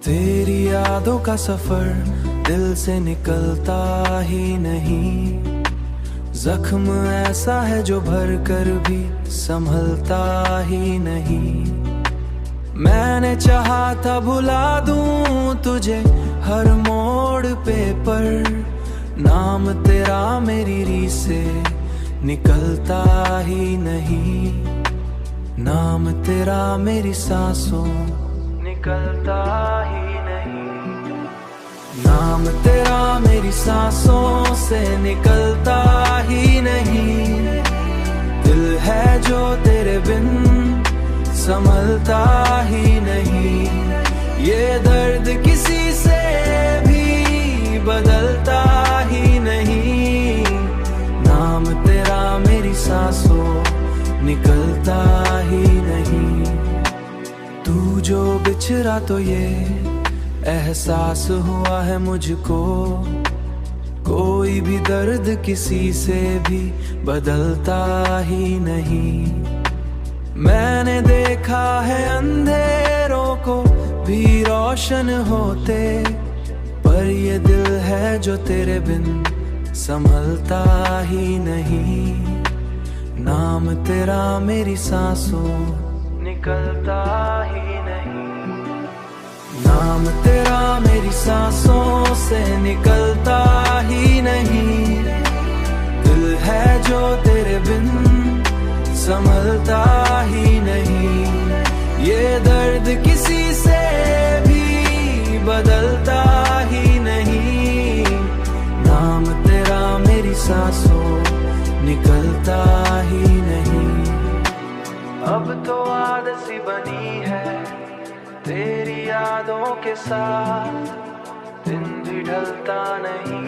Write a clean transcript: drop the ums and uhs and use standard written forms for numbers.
तेरी यादों का सफर दिल से निकलता ही नहीं। जख्म ऐसा है जो भर कर भी संभलता ही नहीं। मैंने चाहा था भुला दूं तुझे हर मोड़ पे, पर नाम तेरा मेरी रीत से निकलता ही नहीं। नाम तेरा मेरी सांसों निकलता ही नहीं। नाम तेरा मेरी सांसों से निकलता ही नहीं। दिल है जो तेरे बिन संभलता ही नहीं। ये दर्द किसी से भी बदलता ही नहीं। नाम तेरा मेरी सांसों निकलता ही नहीं। तू जो बिछड़ा तो ये एहसास हुआ है मुझको, कोई भी दर्द किसी से भी बदलता ही नहीं। मैंने देखा है अंधेरों को भी रोशन होते, पर ये दिल है जो तेरे बिन संभलता ही नहीं। नाम तेरा मेरी सांसों निकलता ही नहीं। नाम तेरा मेरी सांसों से निकलता ही नहीं। दिल है जो तेरे बिन संभलता ही नहीं। ये दर्द किसी से भी बदलता ही नहीं। नाम तेरा मेरी सांसों निकलता ही नहीं। अब तो आदत सी बनी है तेरी यादों के साथ, दिन भी ढलता नहीं।